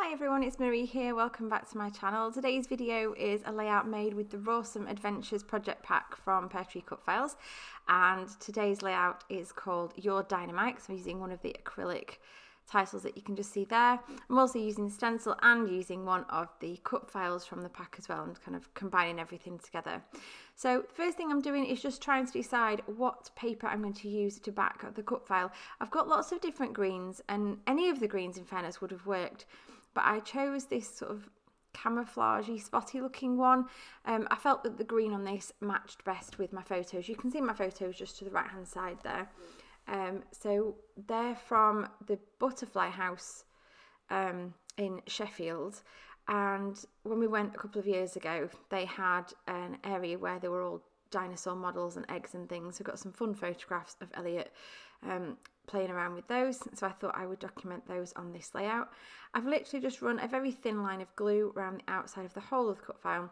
Hi everyone, it's Marie here. Welcome back to my channel. Today's video is a layout made with the Roarsome Adventures Project Pack from Peartree Cutfiles, and today's layout is called Your Dinomite. So I'm using one of the acrylic titles that you can just see there. I'm also using the stencil and using one of the cut files from the pack as well, and kind of combining everything together. So the first thing I'm doing is just trying to decide what paper I'm going to use to back the cut file. I've got lots of different greens, and any of the greens in fairness would have worked, but I chose this sort of camouflagey, spotty looking one. I felt that the green on this matched best with my photos. You can see my photos just to the right hand side there. So they're from the Butterfly House in Sheffield, and when we went a couple of years ago, they had an area where there were all dinosaur models and eggs and things. We've got some fun photographs of Elliot playing around with those, so I thought I would document those on this layout. I've literally just run a very thin line of glue around the outside of the whole of the cut file,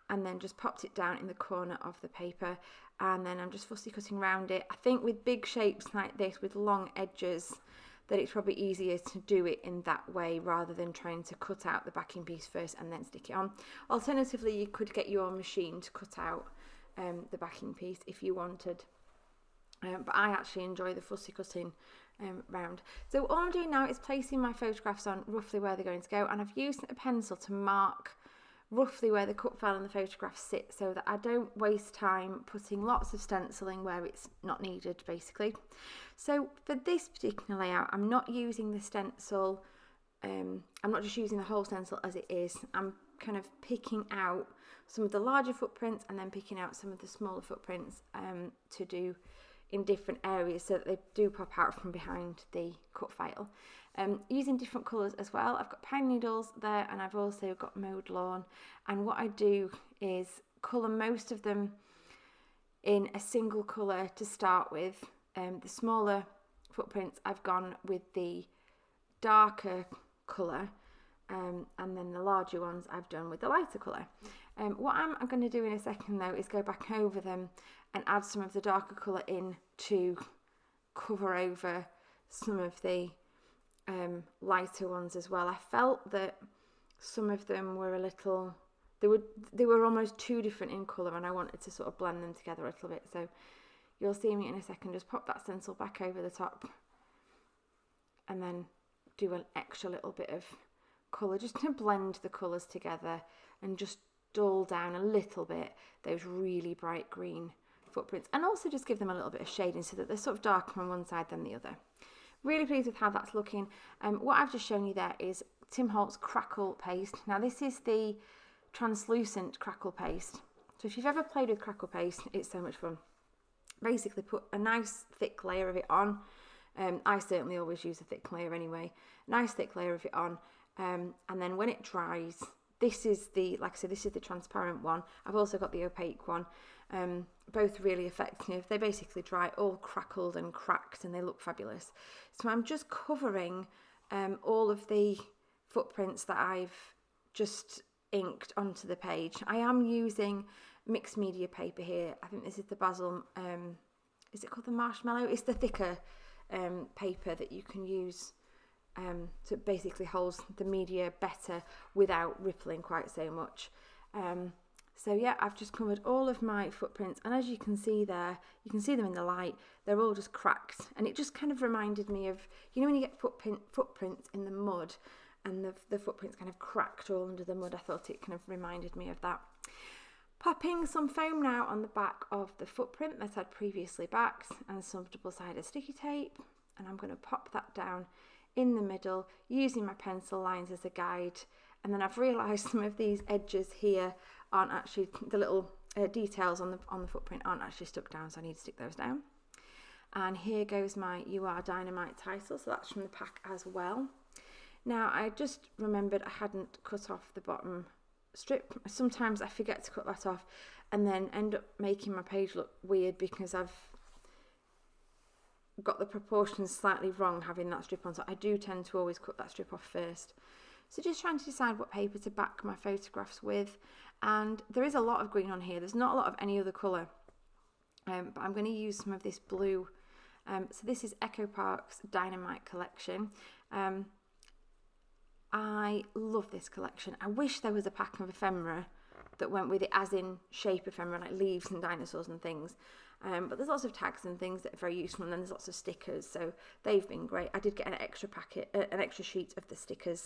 and then just popped it down in the corner of the paper, and then I'm just fussy cutting around it. I think with big shapes like this with long edges that it's probably easier to do it in that way rather than trying to cut out the backing piece first and then stick it on. Alternatively, you could get your machine to cut out the backing piece if you wanted. But I actually enjoy the fussy cutting round. So all I'm doing now is placing my photographs on roughly where they're going to go, and I've used a pencil to mark roughly where the cut file and the photographs sit so that I don't waste time putting lots of stenciling where it's not needed, basically. So for this particular layout, I'm not using the stencil, I'm not just using the whole stencil as it is. I'm kind of picking out some of the larger footprints and then picking out some of the smaller footprints to do in different areas so that they do pop out from behind the cut file. Using different colours as well. I've got pine needles there, and I've also got mowed lawn, and what I do is colour most of them in a single colour to start with. The smaller footprints I've gone with the darker colour, and then the larger ones I've done with the lighter colour. What I'm going to do in a second though is go back over them and add some of the darker colour in to cover over some of the lighter ones as well. I felt that some of them were a little, they were almost too different in colour, and I wanted to sort of blend them together a little bit. So you'll see me in a second just pop that stencil back over the top and then do an extra little bit of colour just to blend the colours together and just dull down a little bit those really bright green footprints, and also just give them a little bit of shading so that they're sort of darker on one side than the other. Really pleased with how that's looking. What I've just shown you there is Tim Holtz crackle paste. Now this is the translucent crackle paste, so if you've ever played with crackle paste, it's so much fun. Basically put a nice thick layer of it on. I certainly always use a thick layer anyway. Nice thick layer of it on, and then when it dries, this is the, like I said, this is the transparent one. I've also got the opaque one. Both really effective. They basically dry all crackled and cracked, and they look fabulous. So I'm just covering all of the footprints that I've just inked onto the page. I am using mixed media paper here. I think this is the basil, is it called the marshmallow? It's the thicker paper that you can use to basically hold the media better without rippling quite so much. So yeah, I've just covered all of my footprints, and as you can see there, you can see them in the light, they're all just cracked, and it just kind of reminded me of, you know, when you get footprints in the mud and the footprints kind of cracked all under the mud. I thought it kind of reminded me of that. Popping some foam now on the back of the footprint that I'd previously backed, and some double-sided sticky tape, and I'm going to pop that down in the middle using my pencil lines as a guide. And then I've realised some of these edges here aren't actually, the little details on the footprint aren't actually stuck down, so I need to stick those down. And here goes my You Are Dinomite title, so that's from the pack as well. Now I just remembered I hadn't cut off the bottom strip. Sometimes I forget to cut that off and then end up making my page look weird because I've got the proportions slightly wrong having that strip on, so I do tend to always cut that strip off first. So just trying to decide what paper to back my photographs with, and there is a lot of green on here. There's not a lot of any other colour, but I'm going to use some of this blue. So this is Echo Park's Dinomite collection. I I love this collection. I wish there was a pack of ephemera that went with it, as in shape ephemera, like leaves and dinosaurs and things. But there's lots of tags and things that are very useful, and then there's lots of stickers, so they've been great. I did get an extra packet, an extra sheet of the stickers,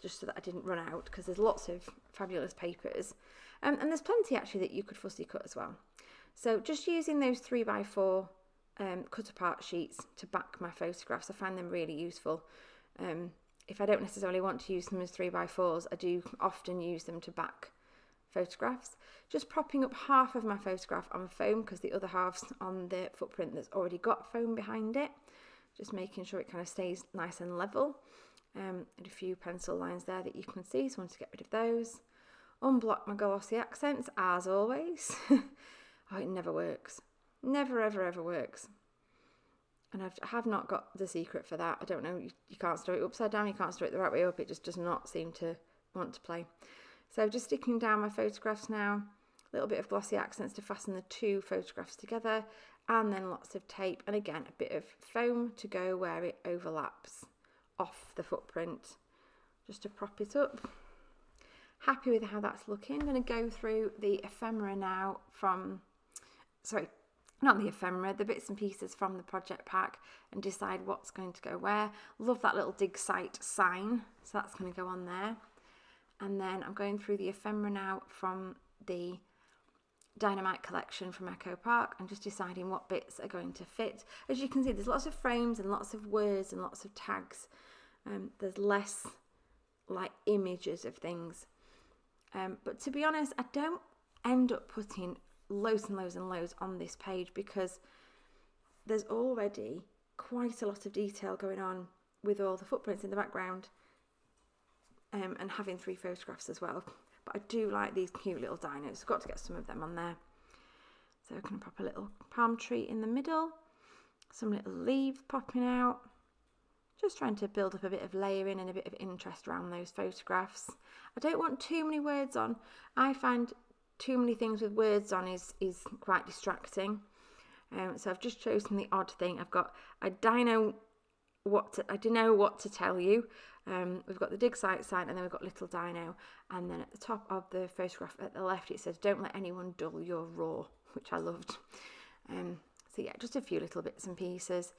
just so that I didn't run out, because there's lots of fabulous papers. And there's plenty actually that you could fussy cut as well. So just using those 3x4 cut apart sheets to back my photographs, I find them really useful. If I don't necessarily want to use them as 3x4s, I do often use them to back photographs. Just propping up half of my photograph on foam, because the other half's on the footprint that's already got foam behind it. Just making sure it kind of stays nice and level. And a few pencil lines there that you can see, so I want to get rid of those. Unblock my glossy accents, as always. Oh, it never works. Never, ever, ever works. And I have not got the secret for that. I don't know, you can't store it upside down, you can't store it the right way up, it just does not seem to want to play. So just sticking down my photographs now, a little bit of glossy accents to fasten the two photographs together, and then lots of tape, and again a bit of foam to go where it overlaps off the footprint, just to prop it up. Happy with how that's looking. I'm going to go through the ephemera now from, sorry, not the ephemera, the bits and pieces from the project pack, and decide what's going to go where. Love that little dig site sign, so that's going to go on there. And then I'm going through the ephemera now from the Dinomite collection from Echo Park, and just deciding what bits are going to fit. As you can see, there's lots of frames and lots of words and lots of tags. There's less like images of things. But to be honest, I don't end up putting loads and loads and loads on this page, because there's already quite a lot of detail going on with all the footprints in the background, and having 3 photographs as well. But I do like these cute little dinos. I've got to get some of them on there. So I can pop a little palm tree in the middle, some little leaves popping out. Just trying to build up a bit of layering and a bit of interest around those photographs. I don't want too many words on. I find too many things with words on is quite distracting. So I've just chosen the odd thing. I've got I don't know what to tell you. We've got the dig site sign, and then we've got little dino, and then at the top of the photograph at the left it says don't let anyone dull your raw, which I loved. So yeah, just a few little bits and pieces.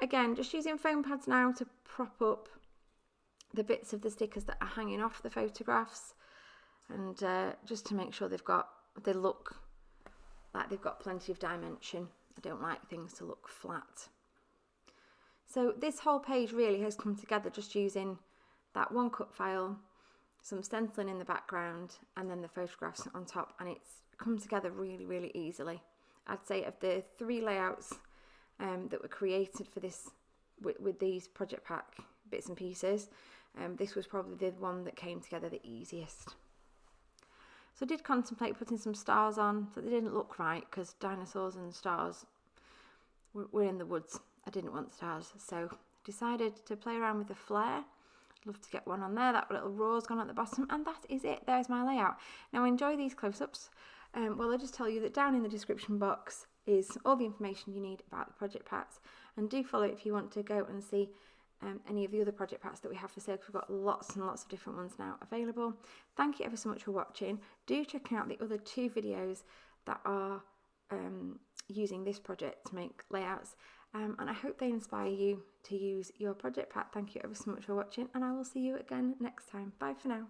Again, just using foam pads now to prop up the bits of the stickers that are hanging off the photographs, and just to make sure they look like they've got plenty of dimension. I don't like things to look flat. So this whole page really has come together just using that one cut file, some stenciling in the background, and then the photographs on top, and it's come together really, really easily. I'd say of the 3 layouts that were created for this with these project pack bits and pieces, this was probably the one that came together the easiest. So I did contemplate putting some stars on, but they didn't look right, because dinosaurs and stars were in the woods. I didn't want stars, so decided to play around with the flare. Love to get one on there. That little roar's gone at the bottom, and that is it. There's my layout. Now enjoy these close-ups. Well, I'll just tell you that down in the description box is all the information you need about the project packs, and do follow if you want to go and see any of the other project packs that we have for sale, because we've got lots and lots of different ones now available. Thank you ever so much for watching. Do check out the other 2 videos that are using this project to make layouts, and I hope they inspire you to use your project pack. Thank you ever so much for watching, and I will see you again next time. Bye for now.